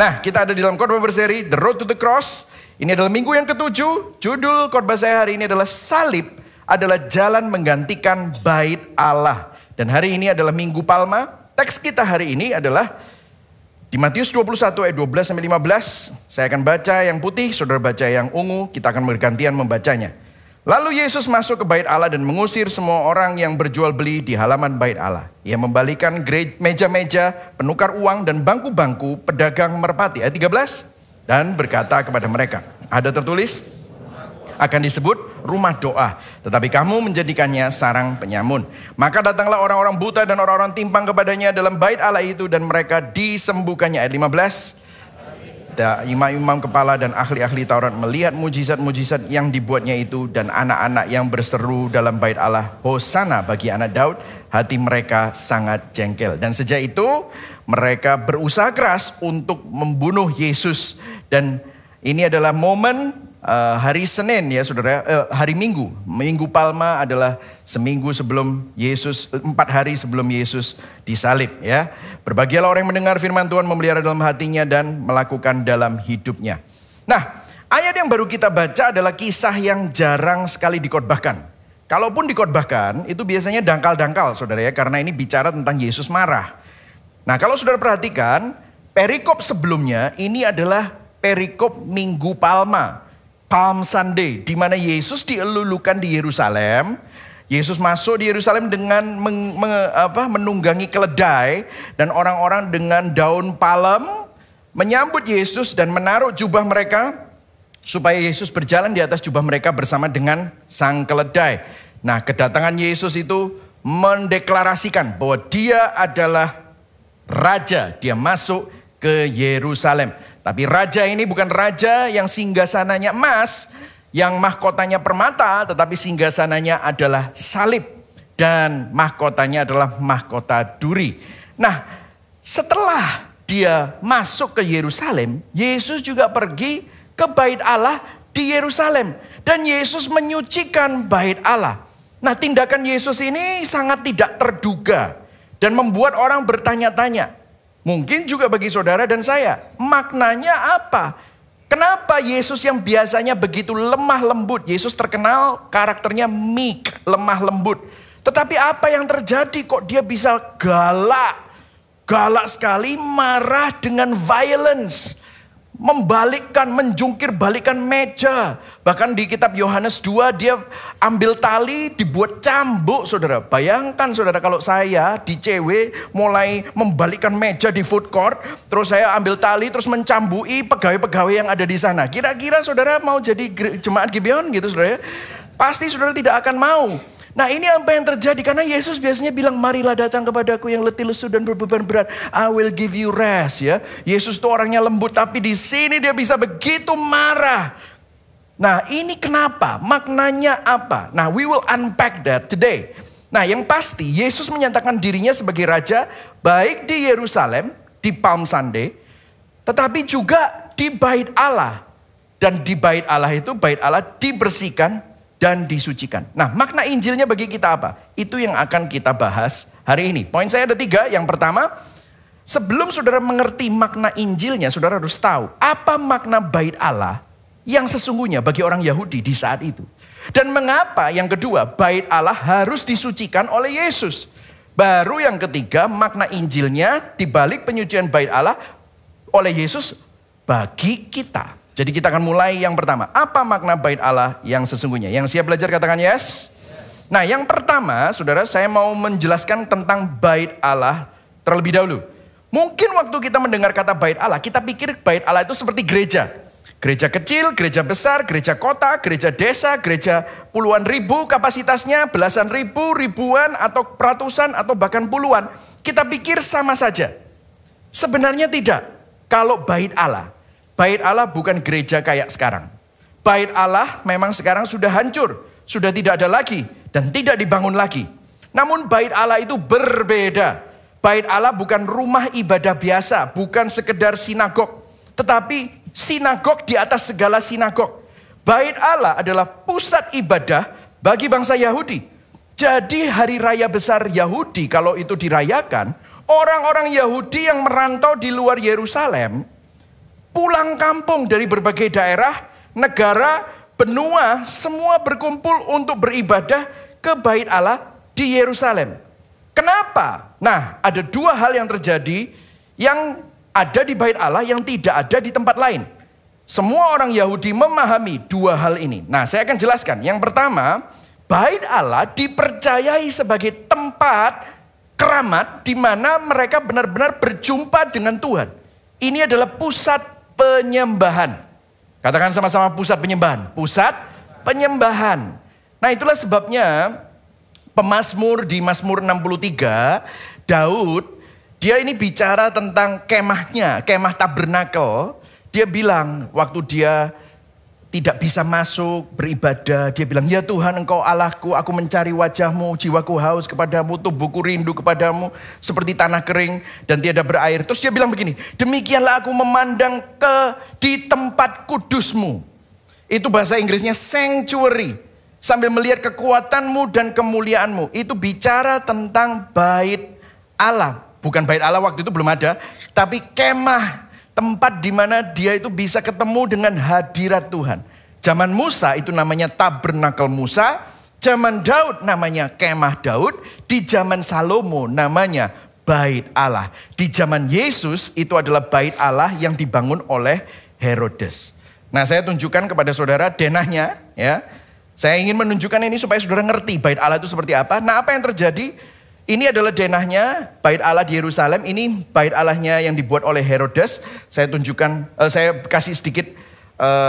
Nah, kita ada di dalam khotbah berseri The Road to the Cross. Ini adalah minggu yang ke-7. Judul khotbah saya hari ini adalah Salib adalah jalan menggantikan bait Allah. Dan hari ini adalah Minggu Palma. Teks kita hari ini adalah di Matius 21 ayat 12 sampai 15. Saya akan baca yang putih, saudara baca yang ungu. Kita akan bergantian membacanya. Lalu Yesus masuk ke bait Allah dan mengusir semua orang yang berjual beli di halaman bait Allah. Ia membalikan meja-meja, penukar uang dan bangku-bangku pedagang merpati. Ayat 13. Dan berkata kepada mereka, ada tertulis, akan disebut rumah doa, tetapi kamu menjadikannya sarang penyamun. Maka datanglah orang-orang buta dan orang-orang timpang kepadanya dalam bait Allah itu, dan mereka disembuhkannya. Ayat 15. Imam-imam kepala dan ahli-ahli Taurat melihat mujizat-mujizat yang dibuatnya itu, dan anak-anak yang berseru dalam bait Allah, Hosana bagi anak Daud, hati mereka sangat jengkel. Dan sejak itu mereka berusaha keras untuk membunuh Yesus. Dan ini adalah momen hari Senin ya saudara, hari Minggu. Minggu Palma adalah seminggu sebelum Yesus, 4 hari sebelum Yesus disalib ya. Berbahagialah orang yang mendengar firman Tuhan, memelihara dalam hatinya dan melakukan dalam hidupnya. Nah, ayat yang baru kita baca adalah kisah yang jarang sekali dikhotbahkan. Kalaupun dikhotbahkan, itu biasanya dangkal-dangkal saudara ya, karena ini bicara tentang Yesus marah. Nah, kalau saudara perhatikan, perikop sebelumnya ini adalah perikop Minggu Palma. Palm Sunday, di mana Yesus dielulukan di Yerusalem. Yesus masuk di Yerusalem dengan menunggangi keledai, dan orang-orang dengan daun palem menyambut Yesus dan menaruh jubah mereka supaya Yesus berjalan di atas jubah mereka bersama dengan sang keledai. Nah, kedatangan Yesus itu mendeklarasikan bahwa dia adalah raja. Dia masuk ke Yerusalem. Tapi raja ini bukan raja yang singgasananya emas, yang mahkotanya permata, tetapi singgasananya adalah salib. Dan mahkotanya adalah mahkota duri. Nah, setelah dia masuk ke Yerusalem, Yesus juga pergi ke bait Allah di Yerusalem. Dan Yesus menyucikan bait Allah. Nah, tindakan Yesus ini sangat tidak terduga dan membuat orang bertanya-tanya. Mungkin juga bagi saudara dan saya, maknanya apa? Kenapa Yesus yang biasanya begitu lemah lembut, Yesus terkenal karakternya meek, lemah lembut. Tetapi apa yang terjadi kok dia bisa galak? Galak sekali, marah dengan violence. Membalikkan, menjungkir balikan meja. Bahkan di kitab Yohanes 2 dia ambil tali dibuat cambuk saudara. Bayangkan saudara kalau saya di CW mulai membalikkan meja di food court. Terus saya ambil tali terus mencambui pegawai-pegawai yang ada di sana. Kira-kira saudara mau jadi jemaat Gibeon gitu saudara? Pasti saudara tidak akan mau. Nah, ini apa yang terjadi? Karena Yesus biasanya bilang, marilah datang kepadaku yang letih lesu dan berbeban berat. I will give you rest ya. Yesus itu orangnya lembut, tapi di sini dia bisa begitu marah. Nah, ini kenapa? Maknanya apa? Nah, we will unpack that today. Nah, yang pasti Yesus menyatakan dirinya sebagai raja baik di Yerusalem, di Palm Sunday, tetapi juga di bait Allah. Dan di bait Allah itu, bait Allah dibersihkan dan disucikan. Nah, makna Injilnya bagi kita apa? Itu yang akan kita bahas hari ini. Poin saya ada 3. Yang pertama, sebelum saudara mengerti makna Injilnya, saudara harus tahu apa makna bait Allah yang sesungguhnya bagi orang Yahudi di saat itu. Dan mengapa yang kedua, bait Allah harus disucikan oleh Yesus. Baru yang ketiga, makna Injilnya dibalik penyucian bait Allah oleh Yesus bagi kita. Jadi kita akan mulai yang pertama. Apa makna bait Allah yang sesungguhnya? Yang siap belajar katakan yes. Nah, yang pertama saudara, saya mau menjelaskan tentang bait Allah terlebih dahulu. Mungkin waktu kita mendengar kata bait Allah, kita pikir bait Allah itu seperti gereja. Gereja kecil, gereja besar, gereja kota, gereja desa, gereja puluhan ribu kapasitasnya, belasan ribu, ribuan, atau ratusan, atau bahkan puluhan. Kita pikir sama saja. Sebenarnya tidak. Kalau bait Allah bukan gereja kayak sekarang. Bait Allah memang sekarang sudah hancur, sudah tidak ada lagi, dan tidak dibangun lagi. Namun bait Allah itu berbeda. Bait Allah bukan rumah ibadah biasa, bukan sekedar sinagog, tetapi sinagog di atas segala sinagog. Bait Allah adalah pusat ibadah bagi bangsa Yahudi. Jadi hari raya besar Yahudi kalau itu dirayakan, orang-orang Yahudi yang merantau di luar Yerusalem, pulang kampung dari berbagai daerah, negara, benua, semua berkumpul untuk beribadah ke bait Allah di Yerusalem. Kenapa? Nah, ada dua hal yang terjadi yang ada di bait Allah yang tidak ada di tempat lain. Semua orang Yahudi memahami dua hal ini. Nah, saya akan jelaskan. Yang pertama, bait Allah dipercayai sebagai tempat keramat di mana mereka benar-benar berjumpa dengan Tuhan. Ini adalah pusat penyembahan. Katakan sama-sama, pusat penyembahan. Pusat penyembahan. Nah, itulah sebabnya pemazmur di Mazmur 63, Daud, dia ini bicara tentang kemahnya, kemah tabernakel. Dia bilang waktu dia tidak bisa masuk beribadah, dia bilang, ya Tuhan, Engkau Allahku, aku mencari wajah-Mu, jiwaku haus kepadamu, tubuhku rindu kepadamu, seperti tanah kering dan tiada berair. Terus dia bilang begini, demikianlah aku memandang di tempat kudus-Mu. Itu bahasa Inggrisnya sanctuary. Sambil melihat kekuatan-Mu dan kemuliaan-Mu. Itu bicara tentang bait Allah. Bukan bait Allah waktu itu belum ada, tapi kemah. Tempat di mana dia itu bisa ketemu dengan hadirat Tuhan. Zaman Musa itu namanya tabernakel Musa. Zaman Daud namanya kemah Daud. Di zaman Salomo namanya bait Allah. Di zaman Yesus itu adalah bait Allah yang dibangun oleh Herodes. Nah, saya tunjukkan kepada saudara denahnya, ya. Saya ingin menunjukkan ini supaya saudara ngerti bait Allah itu seperti apa. Nah, apa yang terjadi? Ini adalah denahnya, bait Allah di Yerusalem. Ini bait Allahnya yang dibuat oleh Herodes. Saya tunjukkan, saya kasih sedikit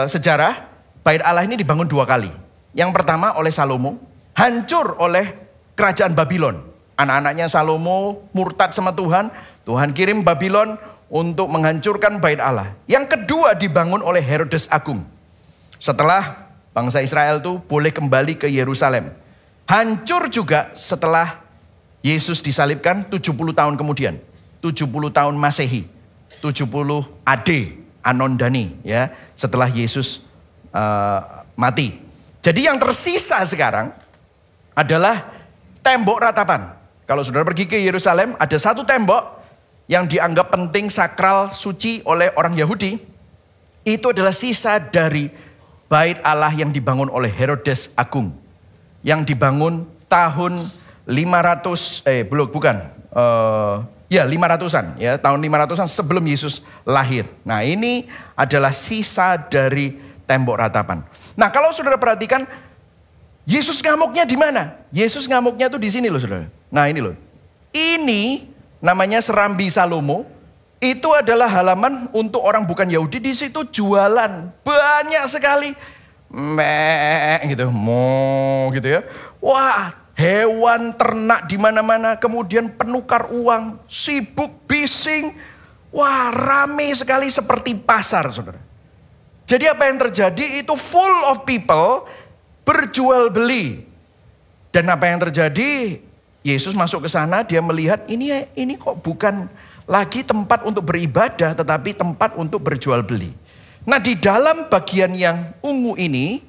sejarah. Bait Allah ini dibangun dua kali. Yang pertama oleh Salomo, hancur oleh kerajaan Babylon. Anak-anaknya Salomo murtad sama Tuhan. Tuhan kirim Babylon untuk menghancurkan bait Allah. Yang kedua dibangun oleh Herodes Agung. Setelah bangsa Israel itu boleh kembali ke Yerusalem. Hancur juga setelah Yesus disalibkan 70 tahun kemudian. 70 tahun Masehi. 70 AD, Anon Dani, ya, setelah Yesus mati. Jadi yang tersisa sekarang adalah tembok ratapan. Kalau saudara pergi ke Yerusalem, ada satu tembok yang dianggap penting, sakral, suci oleh orang Yahudi. Itu adalah sisa dari bait Allah yang dibangun oleh Herodes Agung. Yang dibangun tahun 500-an, ya, tahun 500-an sebelum Yesus lahir. Nah, ini adalah sisa dari tembok ratapan. Nah, kalau saudara perhatikan, Yesus ngamuknya di mana? Yesus ngamuknya tuh di sini loh, saudara. Nah, ini loh. Ini namanya Serambi Salomo. Itu adalah halaman untuk orang bukan Yahudi. Di situ jualan banyak sekali, gitu, gitu ya. Wah, hewan ternak di mana-mana, kemudian penukar uang, sibuk, bising. Wah, rame sekali seperti pasar, saudara. Jadi apa yang terjadi itu full of people berjual beli. Dan apa yang terjadi? Yesus masuk ke sana, dia melihat ini kok bukan lagi tempat untuk beribadah, tetapi tempat untuk berjual beli. Nah, di dalam bagian yang ungu ini,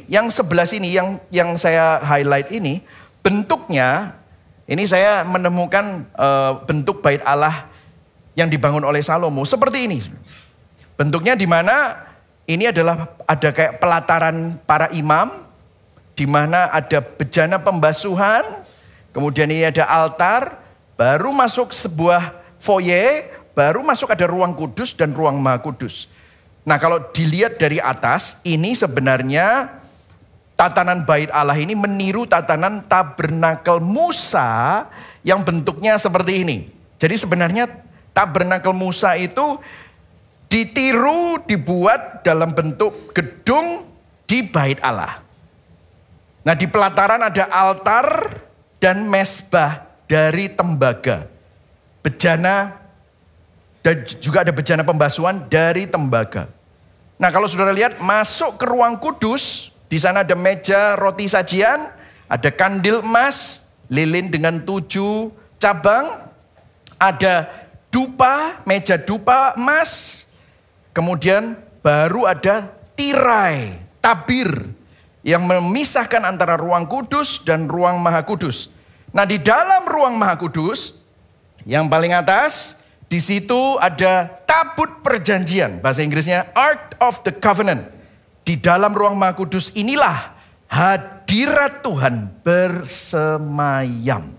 yang sebelah sini, yang saya highlight ini, bentuknya, ini saya menemukan bentuk bait Allah yang dibangun oleh Salomo seperti ini. Bentuknya di mana ini adalah ada kayak pelataran para imam, di mana ada bejana pembasuhan, kemudian ini ada altar, baru masuk sebuah foyer, baru masuk ada ruang kudus dan ruang maha kudus. Nah, kalau dilihat dari atas, ini sebenarnya tatanan bait Allah ini meniru tatanan tabernakel Musa yang bentuknya seperti ini. Jadi sebenarnya tabernakel Musa itu ditiru, dibuat dalam bentuk gedung di bait Allah. Nah, di pelataran ada altar dan mezbah dari tembaga. Bejana, dan juga ada bejana pembasuhan dari tembaga. Nah, kalau saudara lihat masuk ke ruang kudus, di sana ada meja roti sajian, ada kandil emas, lilin dengan 7 cabang, ada dupa, meja dupa emas, kemudian baru ada tirai, tabir, yang memisahkan antara ruang kudus dan ruang maha kudus. Nah, di dalam ruang maha kudus, yang paling atas, di Di situ ada tabut perjanjian, bahasa Inggrisnya Ark of the Covenant. Di dalam ruang Maha Kudus inilah hadirat Tuhan bersemayam.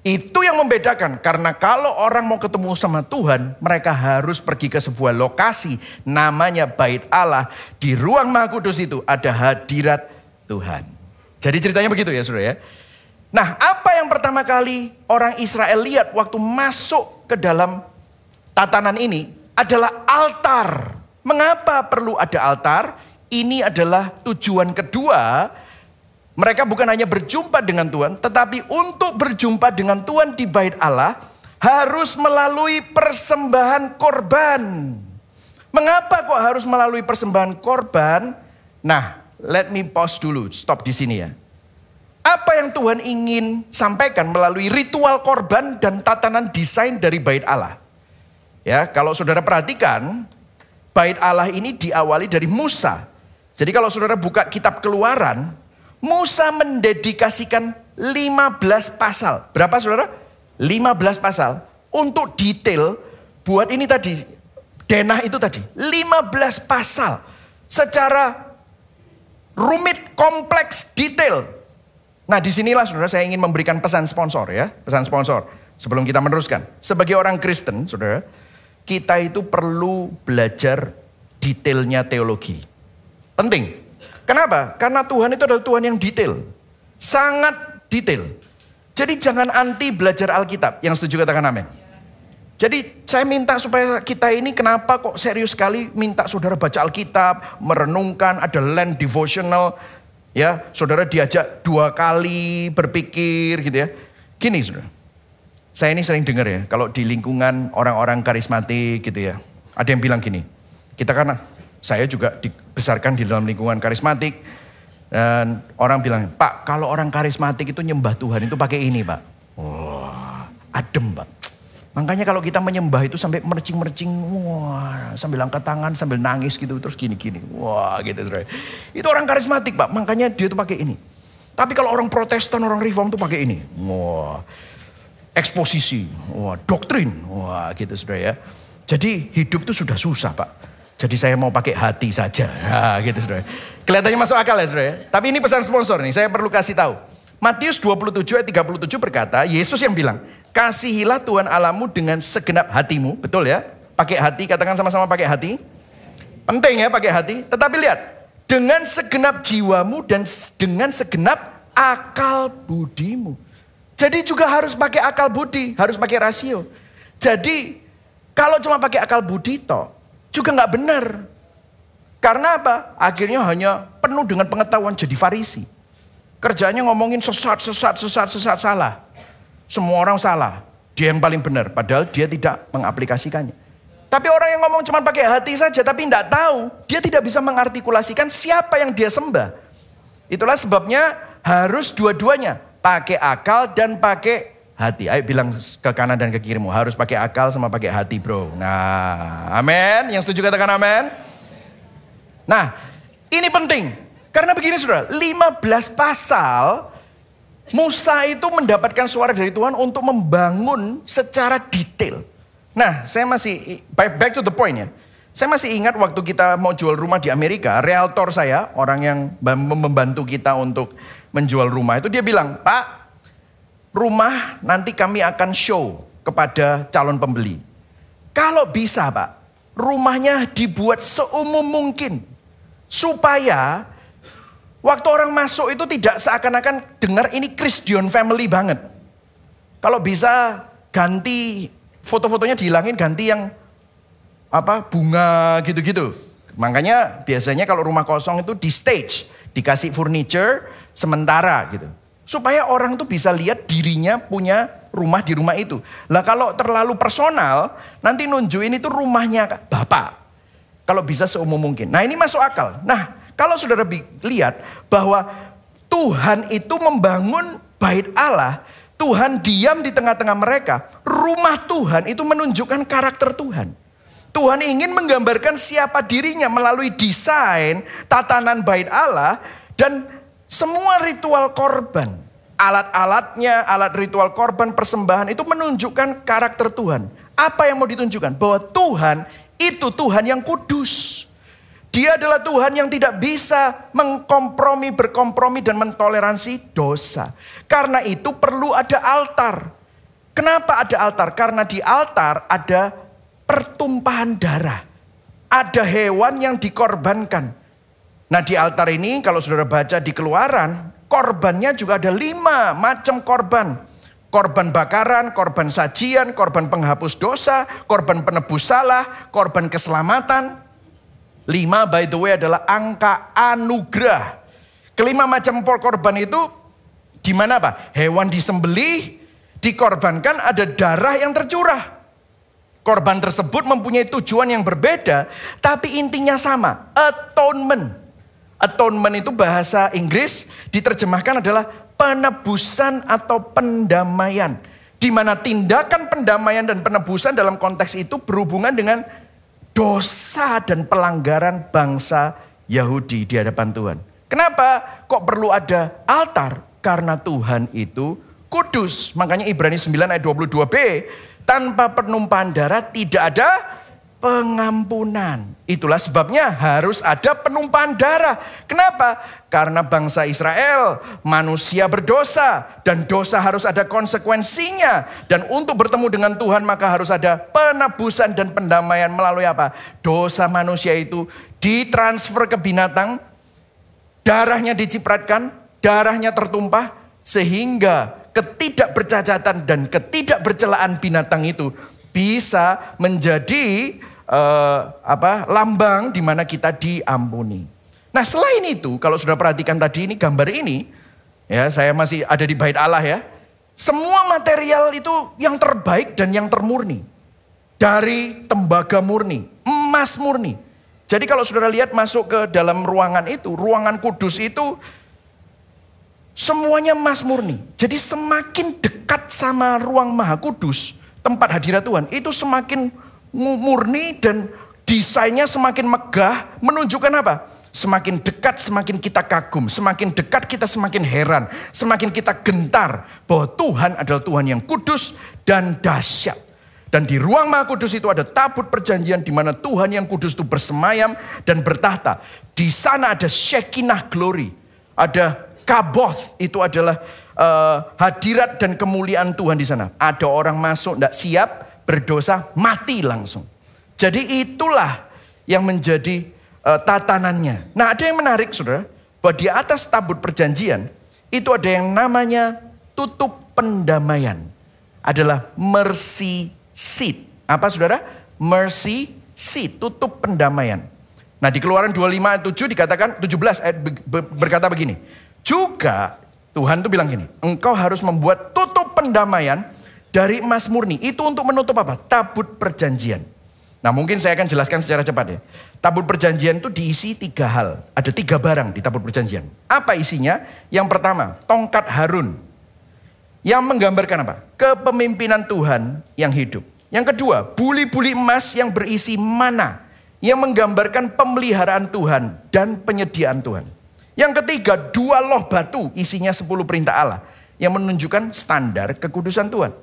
Itu yang membedakan, karena kalau orang mau ketemu sama Tuhan, mereka harus pergi ke sebuah lokasi namanya Bait Allah. Di ruang Maha Kudus itu ada hadirat Tuhan. Jadi ceritanya begitu ya saudara ya. Nah, apa yang pertama kali orang Israel lihat waktu masuk ke dalam tatanan ini adalah altar. Mengapa perlu ada altar? Ini adalah tujuan kedua. Mereka bukan hanya berjumpa dengan Tuhan, tetapi untuk berjumpa dengan Tuhan di Bait Allah harus melalui persembahan korban. Mengapa kok harus melalui persembahan korban? Nah, let me pause dulu, stop di sini ya. Apa yang Tuhan ingin sampaikan melalui ritual korban dan tatanan desain dari Bait Allah? Ya, kalau saudara perhatikan, Bait Allah ini diawali dari Musa. Jadi kalau saudara buka kitab Keluaran, Musa mendedikasikan 15 pasal. Berapa saudara? 15 pasal. Untuk detail, buat ini tadi, denah itu tadi. 15 pasal. Secara rumit, kompleks, detail. Nah disinilah saudara saya ingin memberikan pesan sponsor ya. Pesan sponsor. Sebelum kita meneruskan. Sebagai orang Kristen saudara, kita itu perlu belajar detailnya teologi. Penting. Kenapa? Karena Tuhan itu adalah Tuhan yang detail. Sangat detail. Jadi jangan anti belajar Alkitab. Yang setuju katakan amin. Jadi saya minta supaya kita ini kenapa kok serius sekali minta saudara baca Alkitab, merenungkan, ada land devotional. Ya, saudara diajak 2 kali berpikir gitu ya. Gini saudara, saya ini sering dengar ya, kalau di lingkungan orang-orang karismatik gitu ya. Ada yang bilang gini, kita kan, saya juga dibesarkan di dalam lingkungan karismatik. Dan orang bilang, Pak kalau orang karismatik itu nyembah Tuhan itu pakai ini Pak. Wah, adem Pak. Makanya kalau kita menyembah itu sampai mercing-mercing, wah, sambil angkat tangan, sambil nangis gitu, terus gini-gini. Wah gitu. Itu orang karismatik Pak, makanya dia itu pakai ini. Tapi kalau orang Protestan, orang Reform itu pakai ini. Wah, eksposisi, wah, doktrin, wah gitu saudara ya. Jadi hidup itu sudah susah Pak. Jadi saya mau pakai hati saja, nah, gitu saudara. Kelihatannya masuk akal ya saudara ya. Tapi ini pesan sponsor nih, saya perlu kasih tahu. Matius 27 ayat 37 berkata, Yesus yang bilang, kasihilah Tuhan Allahmu dengan segenap hatimu. Betul ya? Pakai hati, katakan sama-sama pakai hati. Penting ya pakai hati. Tetapi lihat, dengan segenap jiwamu dan dengan segenap akal budimu. Jadi juga harus pakai akal budi, harus pakai rasio. Jadi kalau cuma pakai akal budi toh, juga nggak benar. Karena apa? Akhirnya hanya penuh dengan pengetahuan jadi Farisi. Kerjanya ngomongin sesat, salah. Semua orang salah. Dia yang paling benar. Padahal dia tidak mengaplikasikannya. Tapi orang yang ngomong cuma pakai hati saja tapi tidak tahu. Dia tidak bisa mengartikulasikan siapa yang dia sembah. Itulah sebabnya harus dua-duanya. Pakai akal dan pakai hati. Ayo bilang ke kanan dan ke kirimu. Harus pakai akal sama pakai hati bro. Nah amin. Yang setuju katakan amin. Nah ini penting. Karena begini saudara, 15 pasal Musa itu mendapatkan suara dari Tuhan untuk membangun secara detail. Nah saya masih, back to the point ya. Saya masih ingat waktu kita mau jual rumah di Amerika, realtor saya, orang yang membantu kita untuk menjual rumah itu dia bilang, Pak, rumah nanti kami akan show kepada calon pembeli. Kalau bisa Pak, rumahnya dibuat seumum mungkin. Supaya waktu orang masuk itu tidak seakan-akan dengar ini Christian family banget. Kalau bisa ganti foto-fotonya dihilangin, ganti yang bunga gitu-gitu. Makanya biasanya kalau rumah kosong itu di stage, dikasih furniture sementara gitu. Supaya orang tuh bisa lihat dirinya punya rumah di rumah itu. Lah kalau terlalu personal, nanti nunjukin itu rumahnya Bapak. Kalau bisa seumum mungkin. Nah ini masuk akal. Nah kalau saudara lihat bahwa Tuhan itu membangun bait Allah, Tuhan diam di tengah-tengah mereka. Rumah Tuhan itu menunjukkan karakter Tuhan. Tuhan ingin menggambarkan siapa dirinya melalui desain tatanan bait Allah dan semua ritual korban. Alat-alatnya, alat ritual korban persembahan itu menunjukkan karakter Tuhan. Apa yang mau ditunjukkan? Bahwa Tuhan itu Tuhan yang kudus. Dia adalah Tuhan yang tidak bisa berkompromi dan mentoleransi dosa. Karena itu perlu ada altar. Kenapa ada altar? Karena di altar ada pertumpahan darah. Ada hewan yang dikorbankan. Nah di altar ini kalau saudara baca di Keluaran, korbannya juga ada 5 macam korban. Korban bakaran, korban sajian, korban penghapus dosa, korban penebus salah, korban keselamatan. 5 by the way adalah angka anugerah. Kelima macam korban itu di mana apa? Hewan disembelih, dikorbankan, ada darah yang tercurah. Korban tersebut mempunyai tujuan yang berbeda, tapi intinya sama, atonement. Atonement itu bahasa Inggris diterjemahkan adalah penebusan atau pendamaian. Di mana tindakan pendamaian dan penebusan dalam konteks itu berhubungan dengan dosa dan pelanggaran bangsa Yahudi di hadapan Tuhan. Kenapa kok perlu ada altar? Karena Tuhan itu kudus. Makanya Ibrani 9 ayat 22b, tanpa penumpahan darah tidak ada pengampunan. Itulah sebabnya harus ada penumpahan darah. Kenapa? Karena bangsa Israel manusia berdosa dan dosa harus ada konsekuensinya. Dan untuk bertemu dengan Tuhan maka harus ada penebusan dan pendamaian melalui apa? Dosa manusia itu ditransfer ke binatang, darahnya dicipratkan, darahnya tertumpah sehingga ketidakbercacatan dan ketidakbercelaan binatang itu bisa menjadi lambang di mana kita diampuni. Nah selain itu, kalau sudah perhatikan tadi ini gambar ini, ya saya masih ada di bait Allah ya. Semua material itu yang terbaik dan yang termurni. Dari tembaga murni, emas murni. Jadi kalau saudara lihat masuk ke dalam ruangan itu, ruangan kudus itu semuanya emas murni. Jadi semakin dekat sama ruang maha kudus, tempat hadirat Tuhan, itu semakin murni dan desainnya semakin megah, menunjukkan apa? Semakin dekat semakin kita kagum, semakin dekat kita semakin heran, semakin kita gentar bahwa Tuhan adalah Tuhan yang kudus dan dahsyat. Dan di ruang maha kudus itu ada tabut perjanjian di mana Tuhan yang kudus itu bersemayam dan bertahta. Di sana ada Shekinah glory, ada Kaboth, itu adalah hadirat dan kemuliaan Tuhan di sana. Ada orang masuk tidak siap, berdosa, mati langsung. Jadi itulah yang menjadi tatanannya. Nah ada yang menarik saudara, bahwa di atas tabut perjanjian itu ada yang namanya tutup pendamaian. Adalah mercy seat. Apa saudara? Mercy seat, tutup pendamaian. Nah di Keluaran 25 ayat 7 dikatakan, 17 ayat berkata begini. Juga Tuhan tuh bilang gini, engkau harus membuat tutup pendamaian dari emas murni. Itu untuk menutup apa? Tabut perjanjian. Nah mungkin saya akan jelaskan secara cepat ya. Tabut perjanjian itu diisi 3 hal. Ada 3 barang di tabut perjanjian. Apa isinya? Yang pertama, tongkat Harun. Yang menggambarkan apa? Kepemimpinan Tuhan yang hidup. Yang kedua, buli-buli emas yang berisi mana. Yang menggambarkan pemeliharaan Tuhan dan penyediaan Tuhan. Yang ketiga, 2 loh batu isinya 10 perintah Allah. Yang menunjukkan standar kekudusan Tuhan.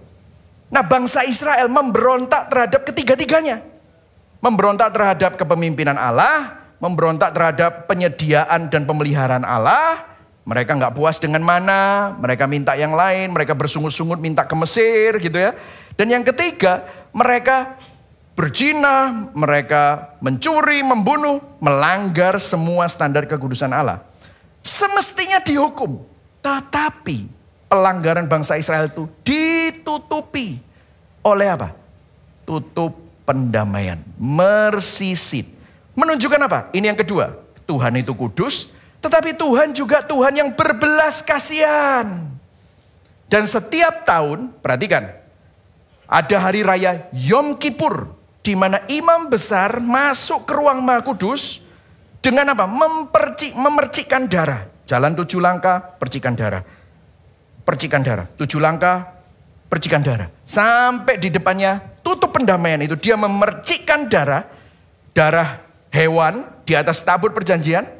Nah bangsa Israel memberontak terhadap ketiga-tiganya. Memberontak terhadap kepemimpinan Allah. Memberontak terhadap penyediaan dan pemeliharaan Allah. Mereka nggak puas dengan mana. Mereka minta yang lain. Mereka bersungut-sungut minta ke Mesir gitu ya. Dan yang ketiga, mereka berzina. Mereka mencuri, membunuh. Melanggar semua standar kekudusan Allah. Semestinya dihukum. Tetapi pelanggaran bangsa Israel itu ditutupi oleh apa? Tutup pendamaian. Mercy seat. Menunjukkan apa? Ini yang kedua. Tuhan itu kudus. Tetapi Tuhan juga Tuhan yang berbelas kasihan. Dan setiap tahun, perhatikan. Ada hari raya Yom Kippur. Di mana imam besar masuk ke ruang maha kudus. Dengan apa? Memercikkan darah. Jalan 7 langkah, percikan darah. Percikan darah. 7 langkah, percikan darah. Sampai di depannya tutup pendamaian itu. Dia memercikkan darah. Darah hewan di atas tabut perjanjian.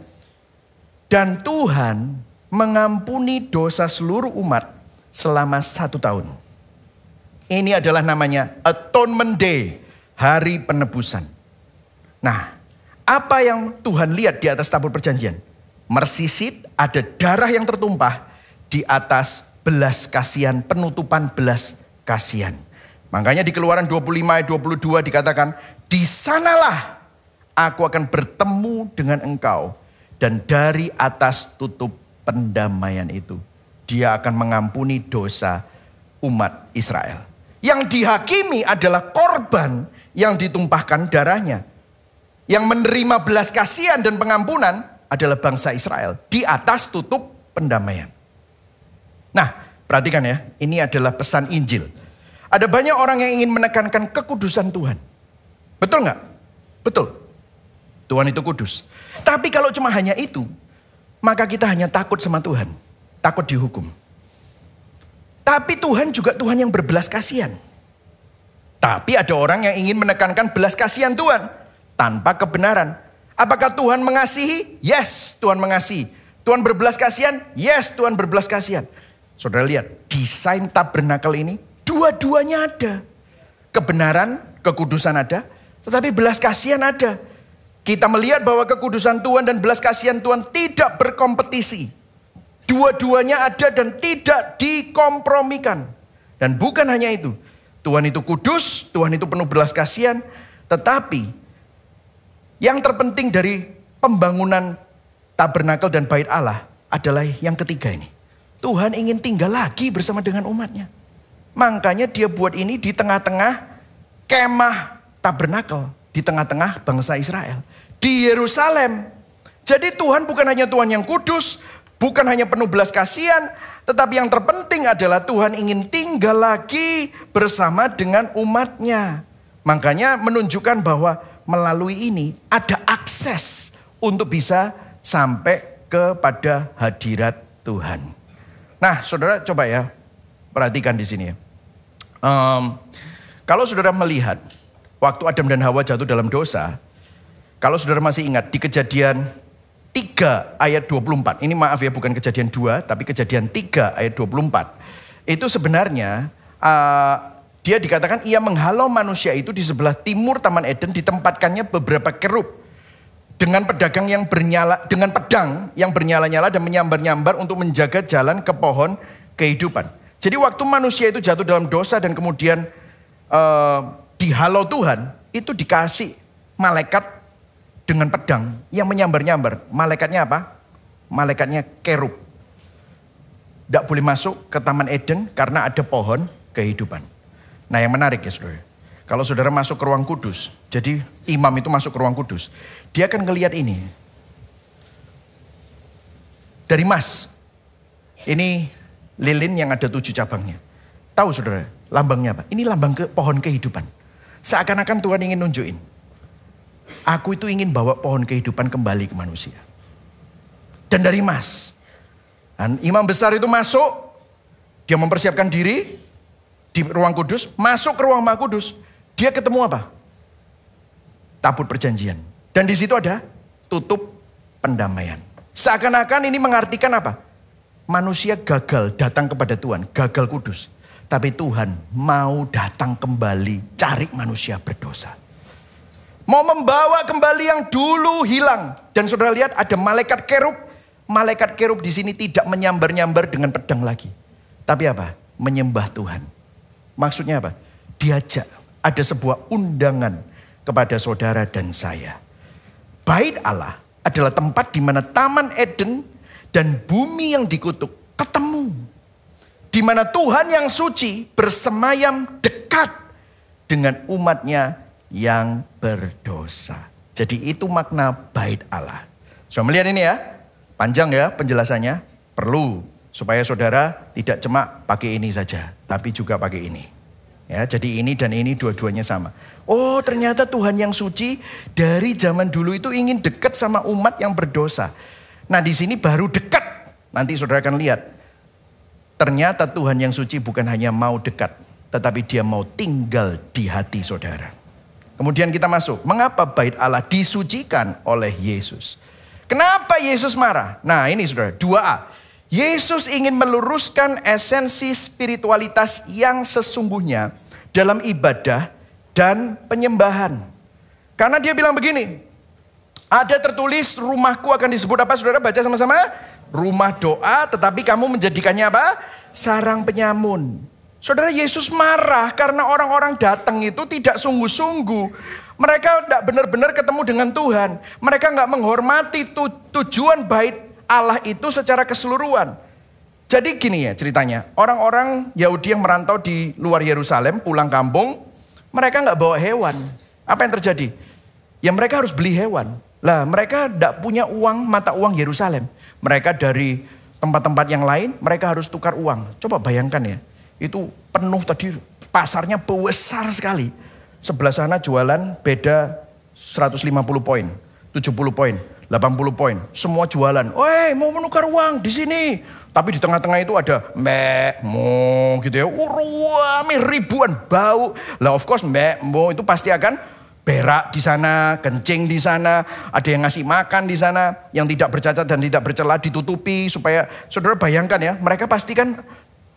Dan Tuhan mengampuni dosa seluruh umat selama 1 tahun. Ini adalah namanya Atonement Day, hari penebusan. Nah, apa yang Tuhan lihat di atas tabur perjanjian? Mercy seat, ada darah yang tertumpah di atas belas kasihan, penutupan belas kasihan. Makanya di Keluaran 25 ayat 22 dikatakan, di sanalah aku akan bertemu dengan engkau. Dan dari atas tutup pendamaian itu, dia akan mengampuni dosa umat Israel. Yang dihakimi adalah korban yang ditumpahkan darahnya. Yang menerima belas kasihan dan pengampunan adalah bangsa Israel. Di atas tutup pendamaian. Nah, perhatikan ya, ini adalah pesan Injil. Ada banyak orang yang ingin menekankan kekudusan Tuhan. Betul nggak? Betul. Tuhan itu kudus. Tapi kalau cuma hanya itu, maka kita hanya takut sama Tuhan. Takut dihukum. Tapi Tuhan juga Tuhan yang berbelas kasihan. Tapi ada orang yang ingin menekankan belas kasihan Tuhan tanpa kebenaran. Apakah Tuhan mengasihi? Yes, Tuhan mengasihi. Tuhan berbelas kasihan? Yes, Tuhan berbelas kasihan. Saudara lihat, desain tabernakel ini dua-duanya ada. Kebenaran, kekudusan ada, tetapi belas kasihan ada. Kita melihat bahwa kekudusan Tuhan dan belas kasihan Tuhan tidak berkompetisi. Dua-duanya ada dan tidak dikompromikan. Dan bukan hanya itu. Tuhan itu kudus, Tuhan itu penuh belas kasihan. Tetapi yang terpenting dari pembangunan tabernakel dan bait Allah adalah yang ketiga ini. Tuhan ingin tinggal lagi bersama dengan umatnya. Makanya dia buat ini di tengah-tengah kemah tabernakel. Di tengah-tengah bangsa Israel. Di Yerusalem. Jadi Tuhan bukan hanya Tuhan yang kudus. Bukan hanya penuh belas kasihan. Tetapi yang terpenting adalah Tuhan ingin tinggal lagi bersama dengan umatnya. Makanya menunjukkan bahwa melalui ini ada akses untuk bisa sampai kepada hadirat Tuhan. Nah, saudara coba ya perhatikan di sini ya. Kalau saudara melihat waktu Adam dan Hawa jatuh dalam dosa, kalau saudara masih ingat di Kejadian 3 ayat 24. Ini maaf ya, bukan Kejadian 2, tapi Kejadian 3 ayat 24. Itu sebenarnya dia dikatakan ia menghalau manusia itu di sebelah timur Taman Eden, ditempatkannya beberapa kerub dengan pedang yang bernyala-nyala dan menyambar-nyambar untuk menjaga jalan ke pohon kehidupan. Jadi waktu manusia itu jatuh dalam dosa dan kemudian dihalau Tuhan, itu dikasih malaikat dengan pedang yang menyambar-nyambar. Malaikatnya apa? Malaikatnya kerub. Tidak boleh masuk ke Taman Eden karena ada pohon kehidupan. Nah yang menarik ya saudara. Kalau saudara masuk ke ruang kudus, jadi imam itu masuk ke ruang kudus. Dia akan ngelihat ini. Dari emas. Ini lilin yang ada 7 cabangnya. Tahu saudara, lambangnya apa? Ini lambang pohon kehidupan. Seakan-akan Tuhan ingin nunjukin. Aku itu ingin bawa pohon kehidupan kembali ke manusia. Dan dari emas. Dan imam besar itu masuk. Dia mempersiapkan diri di ruang kudus. Masuk ke ruang maha kudus. Dia ketemu apa? Tabur perjanjian. Dan di situ ada tutup pendamaian. Seakan-akan ini mengartikan apa? Manusia gagal datang kepada Tuhan. Gagal kudus. Tapi Tuhan mau datang kembali cari manusia berdosa. Mau membawa kembali yang dulu hilang. Dan saudara lihat ada malaikat kerub. Malaikat kerub di sini tidak menyambar-nyambar dengan pedang lagi. Tapi apa? Menyembah Tuhan. Maksudnya apa? Diajak. Ada sebuah undangan kepada saudara dan saya. Bait Allah adalah tempat di mana Taman Eden dan bumi yang dikutuk ketemu. Di mana Tuhan yang suci bersemayam dekat dengan umatnya yang berdosa. Jadi itu makna bait Allah. Sudah melihat ini ya? Panjang ya penjelasannya. Perlu supaya saudara tidak cuma pakai ini saja, tapi juga pakai ini. Ya, jadi ini dan ini dua-duanya sama. Oh, ternyata Tuhan yang suci dari zaman dulu itu ingin dekat sama umat yang berdosa. Nah, di sini baru dekat. Nanti saudara akan lihat. Ternyata Tuhan yang suci bukan hanya mau dekat, tetapi dia mau tinggal di hati saudara. Kemudian kita masuk. Mengapa bait Allah disucikan oleh Yesus? Kenapa Yesus marah? Nah, ini saudara, 2A. Yesus ingin meluruskan esensi spiritualitas yang sesungguhnya dalam ibadah dan penyembahan. Karena dia bilang begini, ada tertulis rumahku akan disebut apa, saudara baca sama-sama? Rumah doa, tetapi kamu menjadikannya apa? Sarang penyamun. Saudara, Yesus marah karena orang-orang datang itu tidak sungguh-sungguh. Mereka tidak benar-benar ketemu dengan Tuhan. Mereka nggak menghormati tujuan bait Allah itu secara keseluruhan. Jadi gini ya ceritanya, orang-orang Yahudi yang merantau di luar Yerusalem pulang kampung, mereka nggak bawa hewan. Apa yang terjadi? Ya mereka harus beli hewan. Lah mereka tidak punya uang, mata uang Yerusalem. Mereka dari tempat-tempat yang lain, mereka harus tukar uang. Coba bayangkan ya, itu penuh tadi, pasarnya besar sekali. Sebelah sana jualan beda 150 poin, 70 poin, 80 poin. Semua jualan, mau menukar uang di sini. Tapi di tengah-tengah itu ada mo gitu ya. Rame ribuan bau. Lah of course mo itu pasti akan berak di sana, kencing di sana, ada yang ngasih makan di sana, yang tidak bercacat dan tidak bercela ditutupi supaya saudara bayangkan ya, mereka pasti kan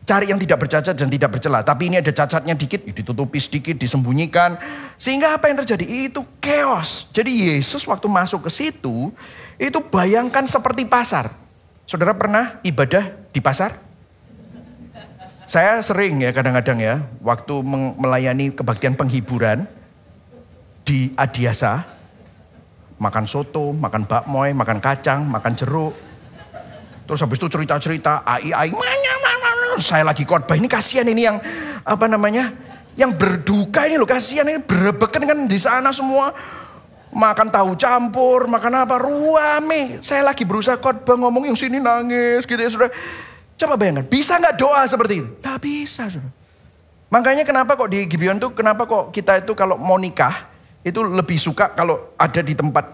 cari yang tidak bercacat dan tidak bercela. Tapi ini ada cacatnya dikit, ditutupi sedikit, disembunyikan. Sehingga apa yang terjadi? Itu chaos. Jadi Yesus waktu masuk ke situ, itu bayangkan seperti pasar. Saudara pernah ibadah di pasar? Saya sering ya kadang-kadang ya, waktu melayani kebaktian penghiburan di Adiasa, makan soto, makan bakmoy, makan kacang, makan jeruk. Terus habis itu cerita-cerita, ai, saya lagi khotbah, ini kasihan ini yang apa namanya, yang berduka ini loh, kasihan ini berebeken kan di sana semua. Makan tahu campur, makan apa, ruame. Saya lagi berusaha khotbah ngomong yang sini nangis gitu ya saudara. Coba bayangkan, bisa gak doa seperti itu? Gak bisa saudara. Makanya kenapa kok di Gibeon tuh, kenapa kok kita itu kalau mau nikah, itu lebih suka kalau ada di tempat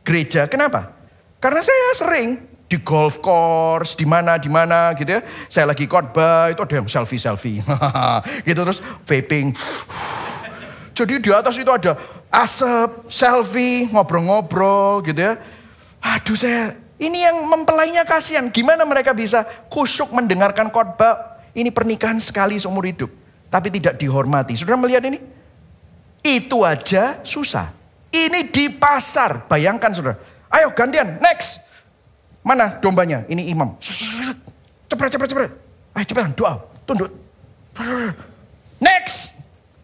gereja. Kenapa? Karena saya sering di golf course, di mana gitu ya. Saya lagi khotbah, itu ada yang selfie. Gitu terus vaping. Jadi di atas itu ada asap, selfie, ngobrol-ngobrol gitu ya. Aduh ini yang mempelainya kasihan. Gimana mereka bisa khusyuk mendengarkan khotbah? Ini pernikahan sekali seumur hidup. Tapi tidak dihormati. Saudara melihat ini? Itu aja susah. Ini di pasar. Bayangkan saudara. Ayo gantian, next. Mana dombanya? Ini imam. Cepet. Ayo cepetan, doa, tunduk. Next.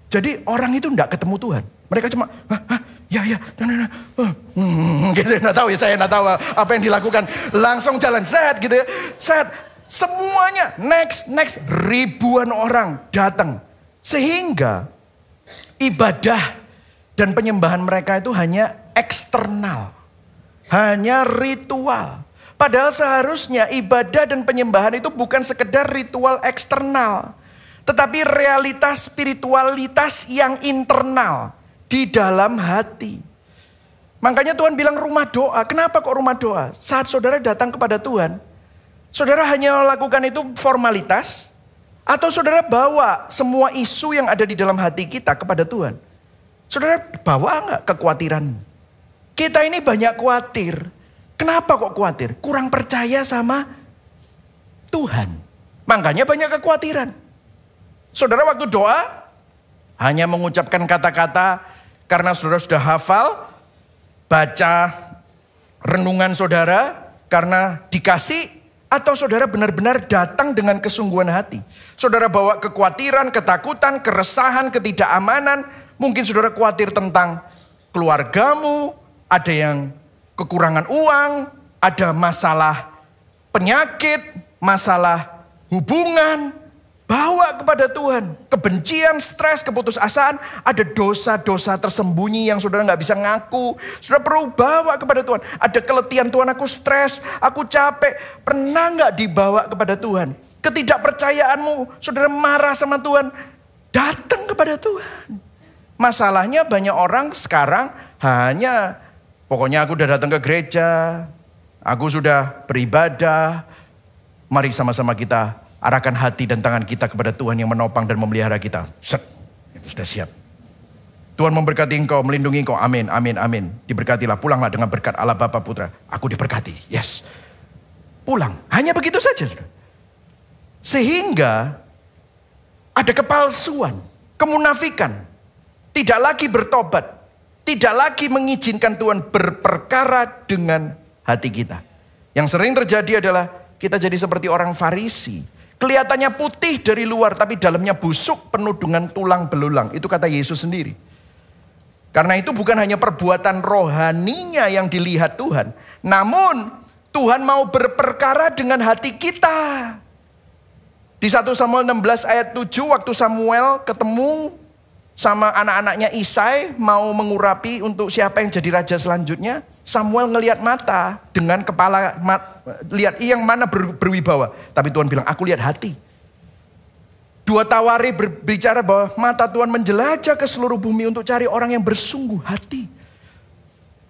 Jadi orang itu enggak ketemu Tuhan. Mereka cuma, ya. Gitu, enggak tahu ya, saya enggak tahu apa yang dilakukan. Langsung jalan, set gitu ya. Set. Semuanya, next. Ribuan orang datang. Sehingga ibadah dan penyembahan mereka itu hanya eksternal. Hanya ritual. Padahal seharusnya ibadah dan penyembahan itu bukan sekedar ritual eksternal. Tetapi realitas spiritualitas yang internal. Di dalam hati. Makanya Tuhan bilang rumah doa. Kenapa kok rumah doa? Saat saudara datang kepada Tuhan. Saudara hanya lakukan itu formalitas. Atau saudara bawa semua isu yang ada di dalam hati kita kepada Tuhan. Saudara bawa enggak kekhawatiran? Kita ini banyak khawatir. Kenapa kok khawatir? Kurang percaya sama Tuhan. Makanya banyak kekhawatiran. Saudara waktu doa hanya mengucapkan kata-kata karena saudara sudah hafal. Baca renungan saudara karena dikasih. Atau saudara benar-benar datang dengan kesungguhan hati. Saudara bawa kekhawatiran, ketakutan, keresahan, ketidakamanan. Mungkin saudara khawatir tentang keluargamu. Ada yang kekurangan uang. Ada masalah penyakit. Masalah hubungan. Bawa kepada Tuhan. Kebencian, stres, keputusasaan. Ada dosa-dosa tersembunyi yang saudara gak bisa ngaku. Saudara perlu bawa kepada Tuhan. Ada keletihan, Tuhan aku stres, aku capek. Pernah gak dibawa kepada Tuhan? Ketidakpercayaanmu, saudara marah sama Tuhan. Datang kepada Tuhan. Masalahnya banyak orang sekarang hanya, pokoknya aku udah datang ke gereja. Aku sudah beribadah. Mari sama-sama kita arahkan hati dan tangan kita kepada Tuhan yang menopang dan memelihara kita. Set, itu sudah siap. Tuhan memberkati engkau, melindungi engkau. Amin, amin, amin. Diberkatilah, pulanglah dengan berkat Allah Bapa Putra. Aku diberkati, yes. Pulang, hanya begitu saja. Sehingga ada kepalsuan. kemunafikan, tidak lagi bertobat, tidak lagi mengizinkan Tuhan berperkara dengan hati kita. Yang sering terjadi adalah kita jadi seperti orang Farisi. Kelihatannya putih dari luar tapi dalamnya busuk, penuh dengan tulang belulang. Itu kata Yesus sendiri. Karena itu bukan hanya perbuatan rohaninya yang dilihat Tuhan, namun Tuhan mau berperkara dengan hati kita. Di 1 Samuel 16 ayat 7 waktu Samuel ketemu sama anak-anaknya Isai mau mengurapi untuk siapa yang jadi raja selanjutnya. Samuel ngelihat mata dengan kepala, lihat yang mana berwibawa. Tapi Tuhan bilang, aku lihat hati. 2 Tawari berbicara bahwa mata Tuhan menjelajah ke seluruh bumi untuk cari orang yang bersungguh hati.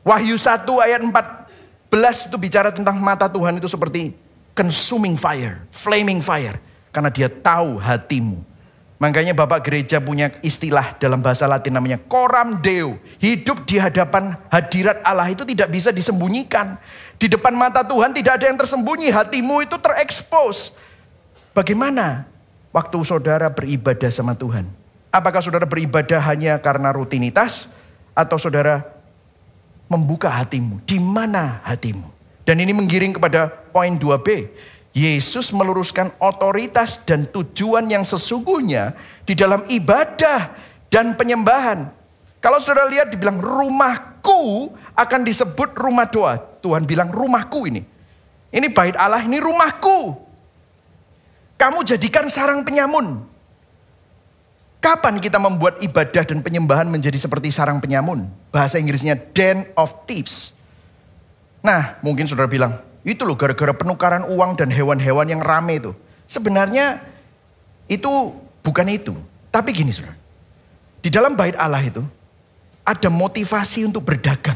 Wahyu 1 ayat 14 itu bicara tentang mata Tuhan itu seperti consuming fire, flaming fire. Karena dia tahu hatimu. Makanya Bapak Gereja punya istilah dalam bahasa Latin namanya coram Deo. Hidup di hadapan hadirat Allah itu tidak bisa disembunyikan. Di depan mata Tuhan tidak ada yang tersembunyi. Hatimu itu terekspos. Bagaimana waktu saudara beribadah sama Tuhan? Apakah saudara beribadah hanya karena rutinitas? Atau saudara membuka hatimu? Di mana hatimu? Dan ini menggiring kepada poin 2B. Yesus meluruskan otoritas dan tujuan yang sesungguhnya di dalam ibadah dan penyembahan. Kalau saudara lihat dibilang rumahku akan disebut rumah doa. Tuhan bilang rumahku ini. Ini bait Allah, ini rumahku. Kamu jadikan sarang penyamun. Kapan kita membuat ibadah dan penyembahan menjadi seperti sarang penyamun? Bahasa Inggrisnya den of thieves. Nah mungkin saudara bilang, itu loh gara-gara penukaran uang dan hewan-hewan yang rame itu. Sebenarnya itu bukan itu. Tapi gini saudara. Di dalam bait Allah itu ada motivasi untuk berdagang.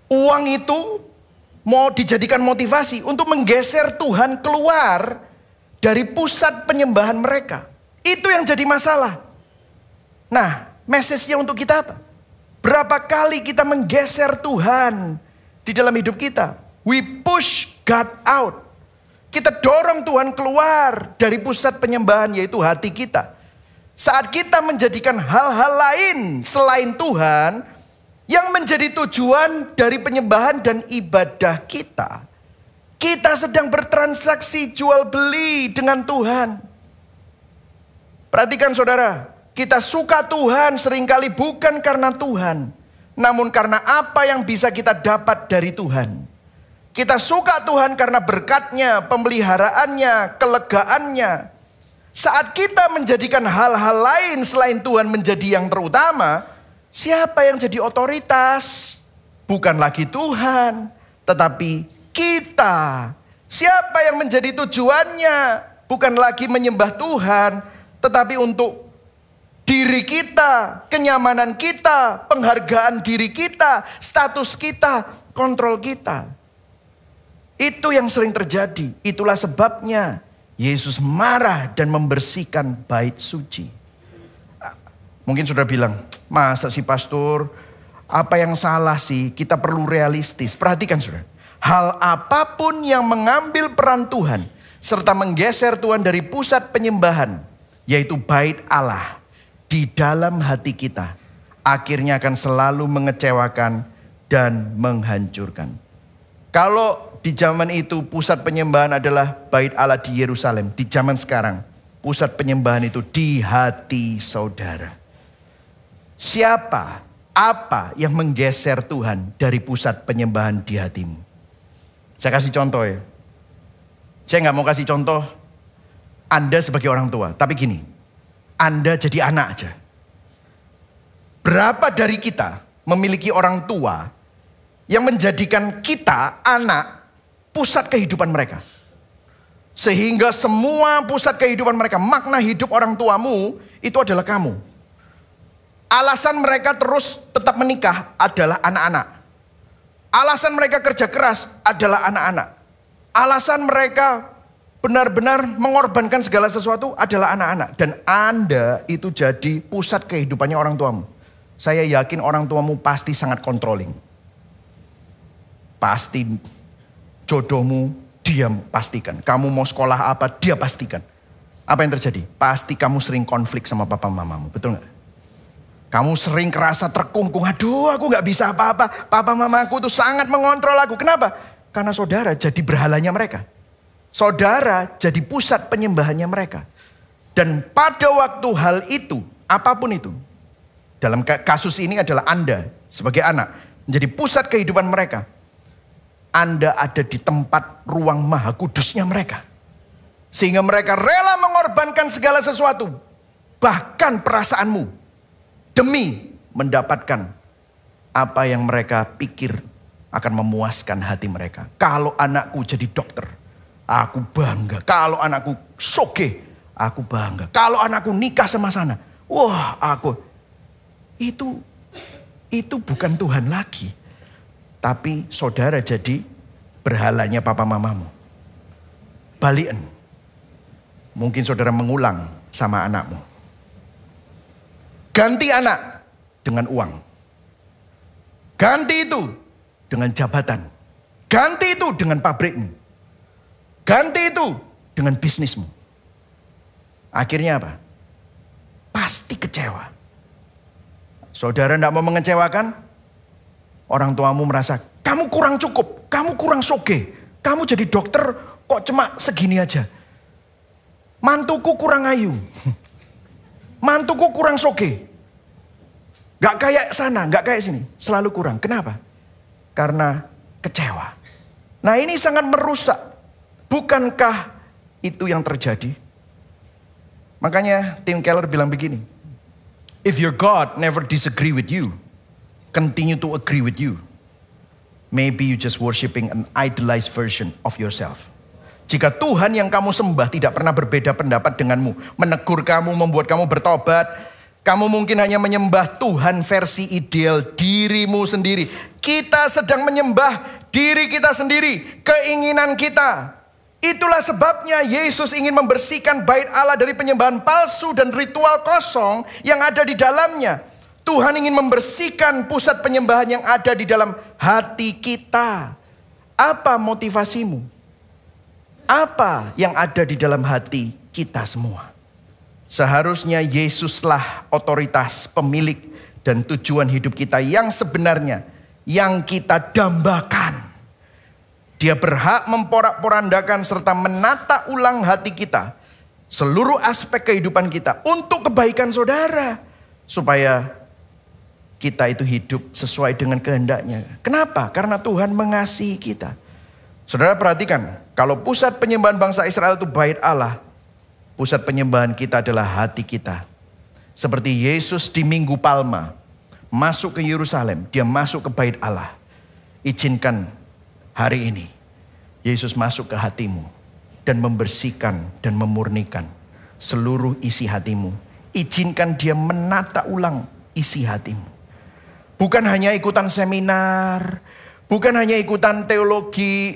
Uang itu mau dijadikan motivasi untuk menggeser Tuhan keluar dari pusat penyembahan mereka. Itu yang jadi masalah. Nah, message-nya untuk kita apa? Berapa kali kita menggeser Tuhan di dalam hidup kita? We push God out. Kita dorong Tuhan keluar dari pusat penyembahan, yaitu hati kita. Saat kita menjadikan hal-hal lain selain Tuhan yang menjadi tujuan dari penyembahan dan ibadah kita, kita sedang bertransaksi jual beli dengan Tuhan. Perhatikan saudara, kita suka Tuhan seringkali bukan karena Tuhan, namun karena apa yang bisa kita dapat dari Tuhan. Kita suka Tuhan karena berkatnya, pemeliharaannya, kelegaannya. Saat kita menjadikan hal-hal lain selain Tuhan menjadi yang terutama, siapa yang jadi otoritas? Bukan lagi Tuhan, tetapi kita. Siapa yang menjadi tujuannya? Bukan lagi menyembah Tuhan, tetapi untuk diri kita, kenyamanan kita, penghargaan diri kita, status kita, kontrol kita. Itu yang sering terjadi. Itulah sebabnya Yesus marah dan membersihkan bait suci. Mungkin saudara bilang, masa sih pastor, apa yang salah sih? Kita perlu realistis. Perhatikan saudara. Hal apapun yang mengambil peran Tuhan, serta menggeser Tuhan dari pusat penyembahan, yaitu bait Allah, di dalam hati kita, akhirnya akan selalu mengecewakan dan menghancurkan. Kalau di zaman itu pusat penyembahan adalah bait Allah di Yerusalem, di zaman sekarang pusat penyembahan itu di hati saudara. Siapa, apa yang menggeser Tuhan dari pusat penyembahan di hatimu? Saya kasih contoh ya. Saya nggak mau kasih contoh Anda sebagai orang tua, tapi gini. Anda jadi anak aja. Berapa dari kita memiliki orang tua yang menjadikan kita anak pusat kehidupan mereka. Sehingga semua pusat kehidupan mereka, makna hidup orang tuamu itu adalah kamu. Alasan mereka terus tetap menikah adalah anak-anak. Alasan mereka kerja keras adalah anak-anak. Alasan mereka benar-benar mengorbankan segala sesuatu adalah anak-anak. Dan Anda itu jadi pusat kehidupannya orang tuamu. Saya yakin orang tuamu pasti sangat controlling. Pasti jodohmu dia pastikan. Kamu mau sekolah apa dia pastikan. Apa yang terjadi? Pasti kamu sering konflik sama papa mamamu, betul nggak? Kamu sering kerasa terkungkung, aduh aku nggak bisa apa-apa. Papa mamaku tuh sangat mengontrol aku. Kenapa? Karena saudara jadi berhalanya mereka. Saudara jadi pusat penyembahannya mereka. Dan pada waktu hal itu, apapun itu, dalam kasus ini adalah Anda sebagai anak, menjadi pusat kehidupan mereka. Anda ada di tempat ruang maha kudusnya mereka. Sehingga mereka rela mengorbankan segala sesuatu. Bahkan perasaanmu. Demi mendapatkan apa yang mereka pikir akan memuaskan hati mereka. Kalau anakku jadi dokter, aku bangga. Kalau anakku soge, aku bangga. Kalau anakku nikah sama sana, wah aku. Itu bukan Tuhan lagi. Tapi saudara jadi berhalanya papa mamamu. Balikan. Mungkin saudara mengulang sama anakmu. Ganti anak dengan uang. Ganti itu dengan jabatan. Ganti itu dengan pabrikmu. Ganti itu dengan bisnismu. Akhirnya apa? Pasti kecewa. Saudara tidak mau mengecewakan? Orang tuamu merasa, kamu kurang cukup, kamu kurang soge. Kamu jadi dokter kok cuma segini aja. Mantuku kurang ayu. Mantuku kurang soge. Gak kayak sana, gak kayak sini. Selalu kurang. Kenapa? Karena kecewa. Nah ini sangat merusak. Bukankah itu yang terjadi? Makanya Tim Keller bilang begini. If your God never disagree with you, continue to agree with you. Maybe you just worshiping an idolized version of yourself. Jika Tuhan yang kamu sembah tidak pernah berbeda pendapat denganmu, menegur kamu, membuat kamu bertobat, kamu mungkin hanya menyembah Tuhan versi ideal dirimu sendiri. Kita sedang menyembah diri kita sendiri, keinginan kita. Itulah sebabnya Yesus ingin membersihkan bait Allah dari penyembahan palsu dan ritual kosong yang ada di dalamnya. Tuhan ingin membersihkan pusat penyembahan yang ada di dalam hati kita. Apa motivasimu? Apa yang ada di dalam hati kita semua? Seharusnya Yesuslah otoritas, pemilik, dan tujuan hidup kita yang sebenarnya, yang kita dambakan. Dia berhak memporak-porandakan serta menata ulang hati kita. Seluruh aspek kehidupan kita untuk kebaikan saudara. Supaya kita itu hidup sesuai dengan kehendaknya. Kenapa? Karena Tuhan mengasihi kita. Saudara perhatikan, kalau pusat penyembahan bangsa Israel itu bait Allah, pusat penyembahan kita adalah hati kita. Seperti Yesus di Minggu Palma, masuk ke Yerusalem, dia masuk ke bait Allah. Izinkan hari ini, Yesus masuk ke hatimu dan membersihkan dan memurnikan seluruh isi hatimu. Izinkan dia menata ulang isi hatimu. Bukan hanya ikutan seminar, bukan hanya ikutan teologi,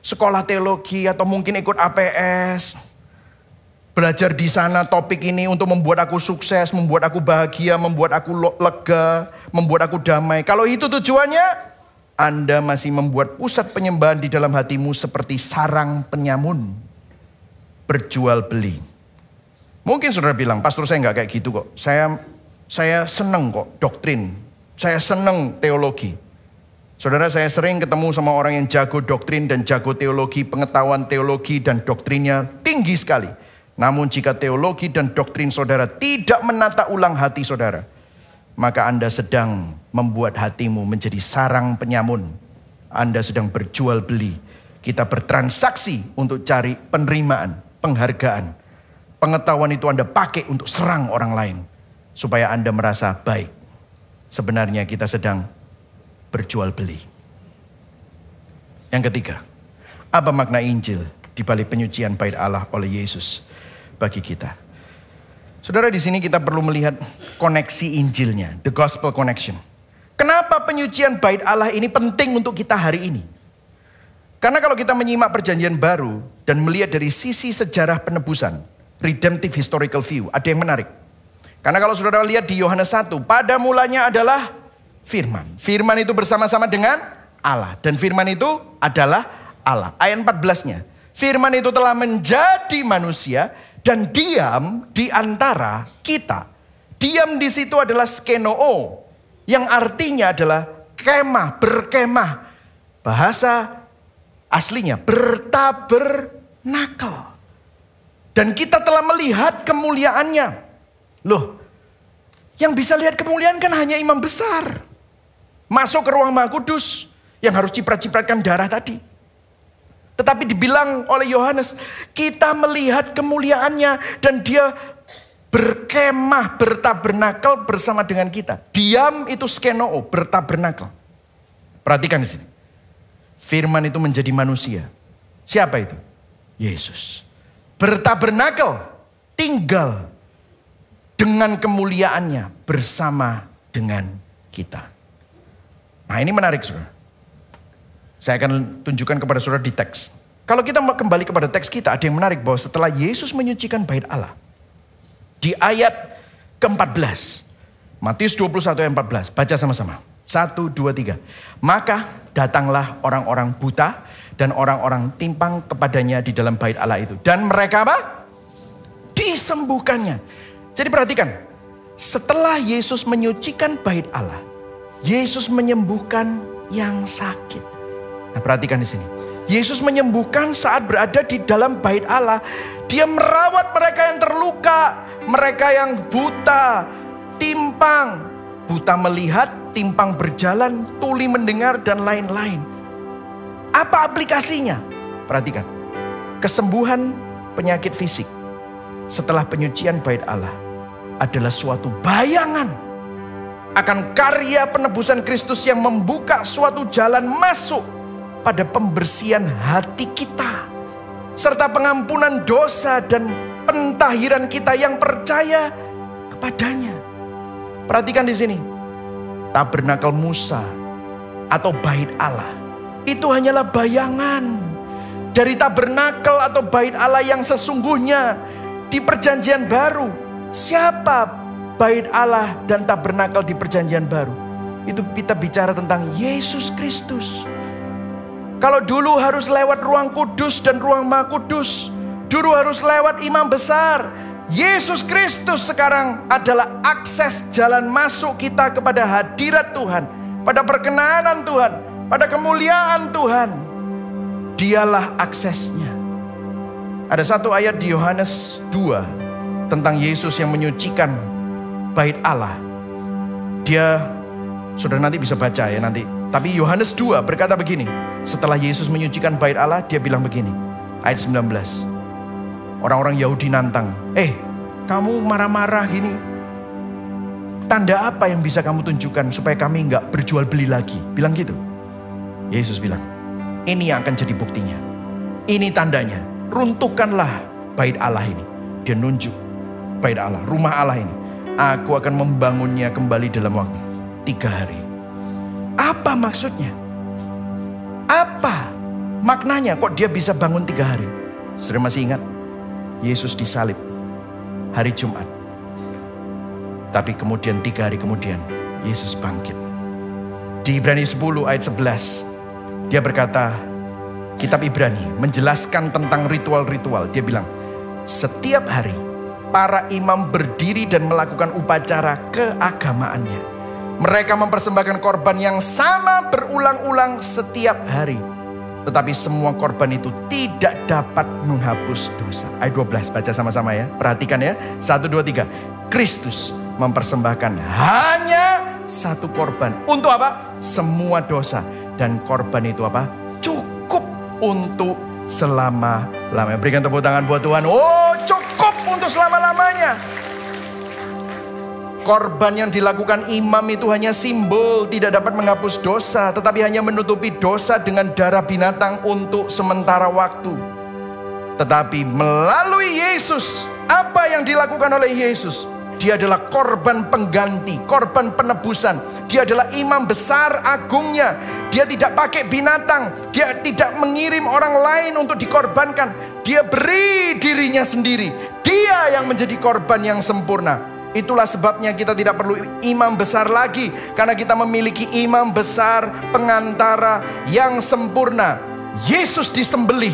sekolah teologi atau mungkin ikut APS. Belajar di sana topik ini untuk membuat aku sukses, membuat aku bahagia, membuat aku lega, membuat aku damai. Kalau itu tujuannya, Anda masih membuat pusat penyembahan di dalam hatimu seperti sarang penyamun. Berjual beli. Mungkin saudara bilang, pastor saya nggak kayak gitu kok. Saya seneng kok doktrin. Saya seneng teologi. Saudara, saya sering ketemu sama orang yang jago doktrin dan jago teologi, pengetahuan teologi dan doktrinnya tinggi sekali. Namun jika teologi dan doktrin saudara tidak menata ulang hati saudara, maka Anda sedang membuat hatimu menjadi sarang penyamun. Anda sedang berjual beli. Kita bertransaksi untuk cari penerimaan, penghargaan. Pengetahuan itu Anda pakai untuk serang orang lain. Supaya Anda merasa baik. Sebenarnya kita sedang berjual beli. Yang ketiga, apa makna Injil di balik penyucian bait Allah oleh Yesus bagi kita? Saudara, di sini kita perlu melihat koneksi Injilnya, the gospel connection. Kenapa penyucian bait Allah ini penting untuk kita hari ini? Karena kalau kita menyimak perjanjian baru dan melihat dari sisi sejarah penebusan, redemptive historical view, ada yang menarik. Karena kalau saudara lihat di Yohanes 1, pada mulanya adalah firman. Firman itu bersama-sama dengan Allah. Dan firman itu adalah Allah. Ayat 14-nya. Firman itu telah menjadi manusia dan diam di antara kita. Diam di situ adalah skenoo, yang artinya adalah kemah, berkemah. Bahasa aslinya bertabernakel. Dan kita telah melihat kemuliaannya. Loh, yang bisa lihat kemuliaan kan hanya imam besar. Masuk ke ruang Maha Kudus yang harus ciprat-cipratkan darah tadi. Tetapi dibilang oleh Yohanes, kita melihat kemuliaannya dan dia berkemah, bertabernakel bersama dengan kita. Diam itu skenoo, bertabernakel. Perhatikan di sini. Firman itu menjadi manusia. Siapa itu? Yesus. Bertabernakel, tinggal dengan kemuliaannya bersama dengan kita. Nah, ini menarik, saudara. Saya akan tunjukkan kepada saudara di teks. Kalau kita kembali kepada teks kita, ada yang menarik bahwa setelah Yesus menyucikan bait Allah, di ayat ke-14, Matius 21 ayat 14, baca sama-sama. 1, 2, 3. Maka datanglah orang-orang buta dan orang-orang timpang kepadanya di dalam bait Allah itu. Dan mereka apa? Disembuhkannya. Jadi perhatikan, setelah Yesus menyucikan bait Allah, Yesus menyembuhkan yang sakit. Nah, perhatikan di sini. Yesus menyembuhkan saat berada di dalam bait Allah. Dia merawat mereka yang terluka, mereka yang buta, timpang. Buta melihat, timpang berjalan, tuli mendengar, dan lain-lain. Apa aplikasinya? Perhatikan. Kesembuhan penyakit fisik setelah penyucian bait Allah adalah suatu bayangan akan karya penebusan Kristus yang membuka suatu jalan masuk pada pembersihan hati kita, serta pengampunan dosa dan pentahiran kita yang percaya kepadanya. Perhatikan di sini. Tabernakel Musa atau bait Allah itu hanyalah bayangan dari tabernakel atau bait Allah yang sesungguhnya di perjanjian baru. Siapa bait Allah dan tabernakel di perjanjian baru? Itu kita bicara tentang Yesus Kristus. Kalau dulu harus lewat ruang kudus dan ruang Maha Kudus, dulu harus lewat imam besar, Yesus Kristus sekarang adalah akses jalan masuk kita kepada hadirat Tuhan, pada perkenanan Tuhan, pada kemuliaan Tuhan. Dialah aksesnya. Ada satu ayat di Yohanes 2 tentang Yesus yang menyucikan bait Allah. Dia, saudara nanti bisa baca ya nanti. Tapi Yohanes 2 berkata begini. Setelah Yesus menyucikan bait Allah, dia bilang begini. Ayat 19. Orang-orang Yahudi nantang. Kamu marah-marah gini. Tanda apa yang bisa kamu tunjukkan supaya kami gak berjual beli lagi? Bilang gitu. Yesus bilang, ini yang akan jadi buktinya. Ini tandanya. Runtuhkanlah bait Allah ini. Dia nunjuk bait Allah, rumah Allah ini. Aku akan membangunnya kembali dalam waktu 3 hari. Apa maksudnya? Apa maknanya kok dia bisa bangun 3 hari? Saudara masih ingat? Yesus disalib hari Jumat. Tapi kemudian 3 hari kemudian Yesus bangkit. Di Ibrani 10 ayat 11 dia berkata, kitab Ibrani menjelaskan tentang ritual-ritual. Dia bilang, setiap hari para imam berdiri dan melakukan upacara keagamaannya. Mereka mempersembahkan korban yang sama berulang-ulang setiap hari. Tetapi semua korban itu tidak dapat menghapus dosa. Ayat 12 baca sama-sama ya. Perhatikan ya. 1, 2, 3. Kristus mempersembahkan hanya satu korban. Untuk apa? Semua dosa. Dan korban itu apa? Cukup untuk selama-lamanya. Berikan tepuk tangan buat Tuhan. Oh, cukup untuk selama-lamanya. Korban yang dilakukan imam itu hanya simbol, tidak dapat menghapus dosa, tetapi hanya menutupi dosa dengan darah binatang untuk sementara waktu. Tetapi melalui Yesus, apa yang dilakukan oleh Yesus? Dia adalah korban pengganti, korban penebusan. Dia adalah imam besar agungnya. Dia tidak pakai binatang, dia tidak mengirim orang lain untuk dikorbankan. Dia beri dirinya sendiri. Dia yang menjadi korban yang sempurna. Itulah sebabnya kita tidak perlu imam besar lagi, karena kita memiliki imam besar pengantara yang sempurna. Yesus disembelih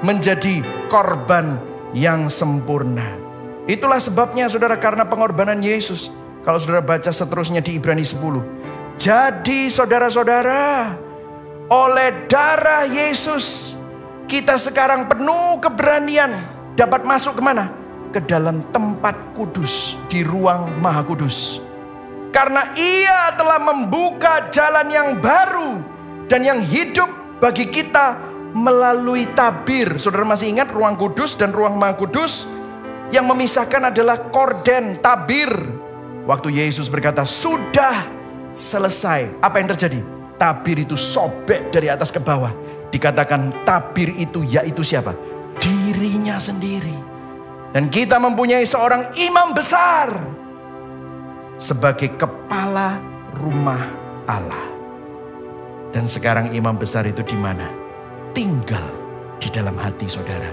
menjadi korban yang sempurna. Itulah sebabnya saudara, karena pengorbanan Yesus. Kalau saudara baca seterusnya di Ibrani 10. Jadi saudara-saudara, oleh darah Yesus, kita sekarang penuh keberanian dapat masuk kemana? Ke dalam tempat kudus, di ruang maha kudus. Karena Ia telah membuka jalan yang baru dan yang hidup bagi kita melalui tabir. Saudara masih ingat ruang kudus dan ruang maha kudus? Yang memisahkan adalah korden, tabir. Waktu Yesus berkata, sudah selesai. Apa yang terjadi? Tabir itu sobek dari atas ke bawah. Dikatakan tabir itu yaitu siapa? Dirinya sendiri. Dan kita mempunyai seorang imam besar sebagai kepala rumah Allah. Dan sekarang imam besar itu di mana? Tinggal di dalam hati saudara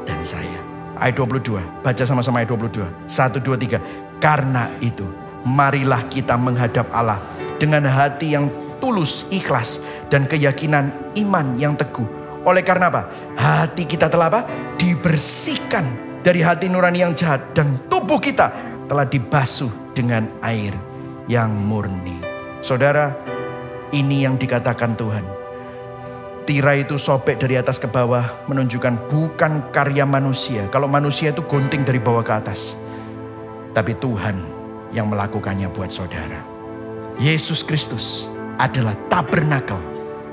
dan saya. Ayat 22, baca sama-sama ayat 22. 1, 2, 3. Karena itu, marilah kita menghadap Allah dengan hati yang tulus, ikhlas, dan keyakinan iman yang teguh. Oleh karena apa? Hati kita telah apa? Dibersihkan dari hati nurani yang jahat, dan tubuh kita telah dibasuh dengan air yang murni. Saudara, ini yang dikatakan Tuhan. Tirai itu sobek dari atas ke bawah, menunjukkan bukan karya manusia. Kalau manusia itu gunting dari bawah ke atas. Tapi Tuhan yang melakukannya buat saudara. Yesus Kristus adalah tabernakel,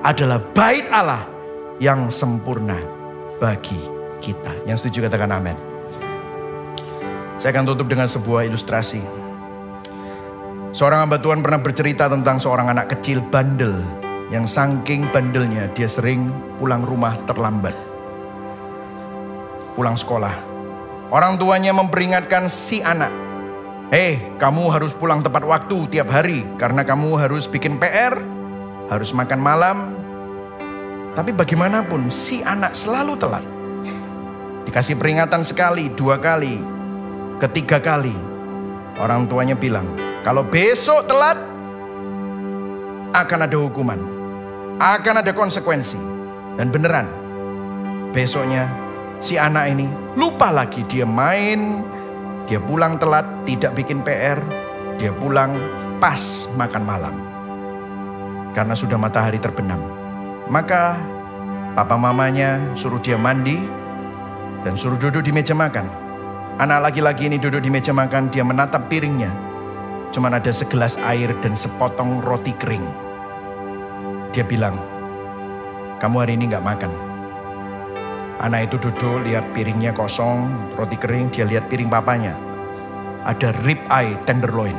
adalah bait Allah yang sempurna bagi kita. Yang setuju katakan amin. Saya akan tutup dengan sebuah ilustrasi. Seorang hamba Tuhan pernah bercerita tentang seorang anak kecil bandel. Yang saking bandelnya dia sering pulang rumah terlambat. Pulang sekolah. Orang tuanya memperingatkan si anak. Kamu harus pulang tepat waktu tiap hari. Karena kamu harus bikin PR. Harus makan malam. Tapi bagaimanapun si anak selalu telat. Dikasih peringatan sekali, 2 kali, ketiga kali. Orang tuanya bilang, kalau besok telat akan ada hukuman. Akan ada konsekuensi. Dan beneran, besoknya si anak ini lupa lagi. Dia main, dia pulang telat, tidak bikin PR. Dia pulang pas makan malam. Karena sudah matahari terbenam. Maka papa mamanya suruh dia mandi dan suruh duduk di meja makan. Anak laki-laki ini duduk di meja makan, dia menatap piringnya. Cuman ada segelas air dan sepotong roti kering. Dia bilang, kamu hari ini gak makan. Anak itu duduk, lihat piringnya kosong, roti kering. Dia lihat piring papanya. Ada rib eye tenderloin.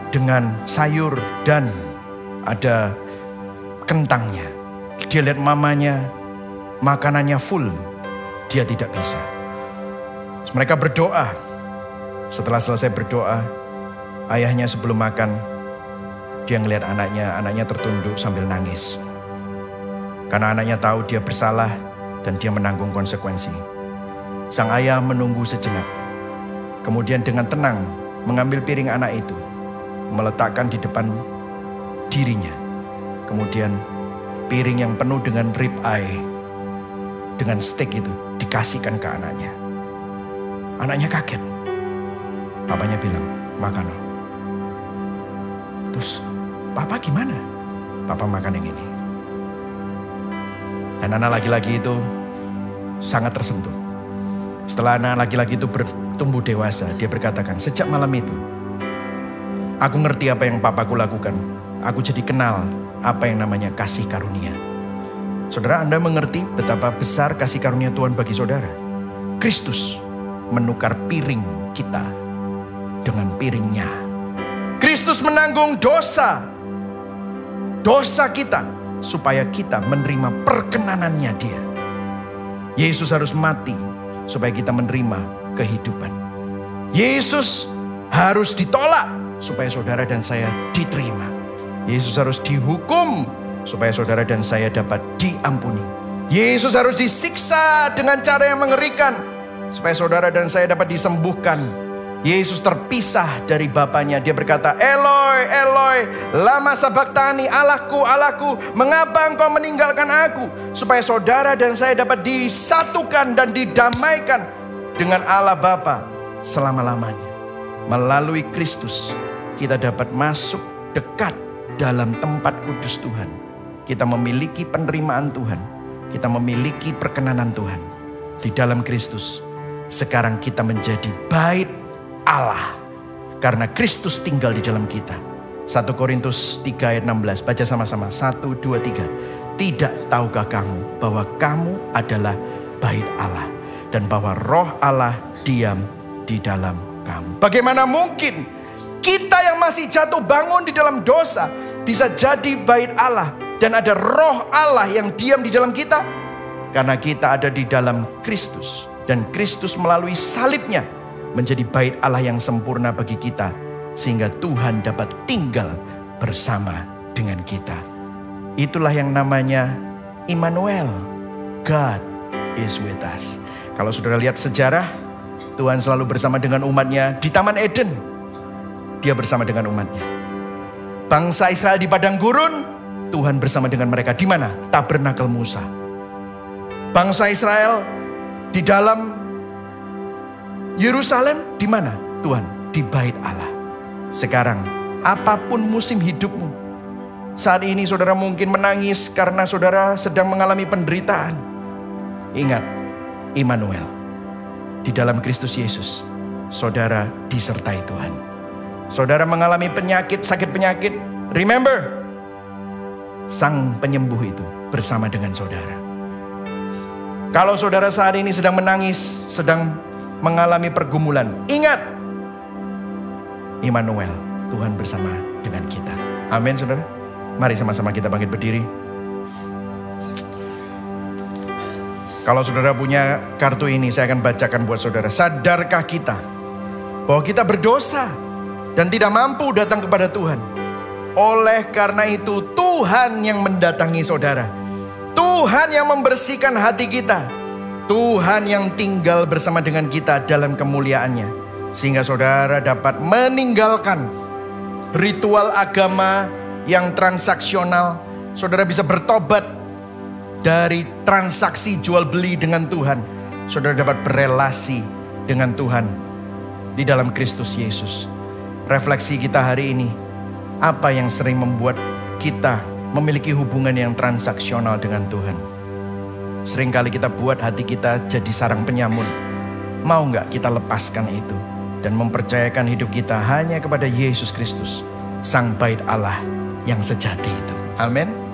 Dengan sayur dan ada kentangnya. Dia lihat mamanya, makanannya full. Dia tidak bisa. Mereka berdoa. Setelah selesai berdoa, ayahnya sebelum makan, dia ngelihat anaknya tertunduk sambil nangis. Karena anaknya tahu dia bersalah dan dia menanggung konsekuensi. Sang ayah menunggu sejenak. Kemudian dengan tenang mengambil piring anak itu, meletakkan di depan dirinya. Kemudian piring yang penuh dengan rib eye, dengan steak itu dikasihkan ke anaknya. Anaknya kaget. Papanya bilang, makan. Terus, papa gimana? Papa makan yang ini. Dan anak laki-laki itu sangat tersentuh. Setelah anak laki-laki itu bertumbuh dewasa, dia berkatakan, sejak malam itu, aku ngerti apa yang papaku lakukan. Aku jadi kenal apa yang namanya kasih karunia. Saudara, Anda mengerti betapa besar kasih karunia Tuhan bagi saudara? Kristus menukar piring kita dengan piringnya. Kristus menanggung dosa kita supaya kita menerima perkenanannya Dia. Yesus harus mati supaya kita menerima kehidupan. Yesus harus ditolak supaya saudara dan saya diterima. Yesus harus dihukum supaya saudara dan saya dapat diampuni. Yesus harus disiksa dengan cara yang mengerikan supaya saudara dan saya dapat disembuhkan. Yesus terpisah dari Bapanya. Dia berkata, Eloi, Eloi, lama sabachthani, Allahku, Allahku, mengapa engkau meninggalkan aku? Supaya saudara dan saya dapat disatukan dan didamaikan dengan Allah Bapa selama-lamanya. Melalui Kristus kita dapat masuk dekat dalam tempat kudus Tuhan. Kita memiliki penerimaan Tuhan. Kita memiliki perkenanan Tuhan. Di dalam Kristus sekarang kita menjadi bait Allah karena Kristus tinggal di dalam kita. 1 Korintus 3 ayat 16. Baca sama-sama. 1, 2, 3. Tidak tahukah kamu bahwa kamu adalah bait Allah dan bahwa roh Allah diam di dalam kamu. Bagaimana mungkin kita yang masih jatuh bangun di dalam dosa bisa jadi bait Allah dan ada roh Allah yang diam di dalam kita? Karena kita ada di dalam Kristus dan Kristus melalui salibnya menjadi bait Allah yang sempurna bagi kita, sehingga Tuhan dapat tinggal bersama dengan kita. Itulah yang namanya Immanuel, God is with us. Kalau saudara lihat sejarah, Tuhan selalu bersama dengan umatnya di Taman Eden. Dia bersama dengan umatnya. Bangsa Israel di padang gurun, Tuhan bersama dengan mereka. Di mana? Tabernakel Musa. Bangsa Israel di dalam Yerusalem, di mana? Tuhan, di bait Allah. Sekarang, apapun musim hidupmu, saat ini saudara mungkin menangis karena saudara sedang mengalami penderitaan. Ingat, Immanuel, di dalam Kristus Yesus, saudara disertai Tuhan. Saudara mengalami penyakit, sakit penyakit, remember, Sang Penyembuh itu bersama dengan saudara. Kalau saudara saat ini sedang menangis, sedang mengalami pergumulan, ingat, Immanuel, Tuhan bersama dengan kita. Amin saudara. Mari sama-sama kita bangkit berdiri. Kalau saudara punya kartu ini, saya akan bacakan buat saudara. Sadarkah kita bahwa kita berdosa dan tidak mampu datang kepada Tuhan? Oleh karena itu Tuhan yang mendatangi saudara. Tuhan yang membersihkan hati kita. Tuhan yang tinggal bersama dengan kita dalam kemuliaannya. Sehingga saudara dapat meninggalkan ritual agama yang transaksional. Saudara bisa bertobat dari transaksi jual beli dengan Tuhan. Saudara dapat berelasi dengan Tuhan di dalam Kristus Yesus. Refleksi kita hari ini, apa yang sering membuat kita memiliki hubungan yang transaksional dengan Tuhan? Seringkali kita buat hati kita jadi sarang penyamun. Mau nggak kita lepaskan itu dan mempercayakan hidup kita hanya kepada Yesus Kristus, Sang Bait Allah yang sejati itu. Amin.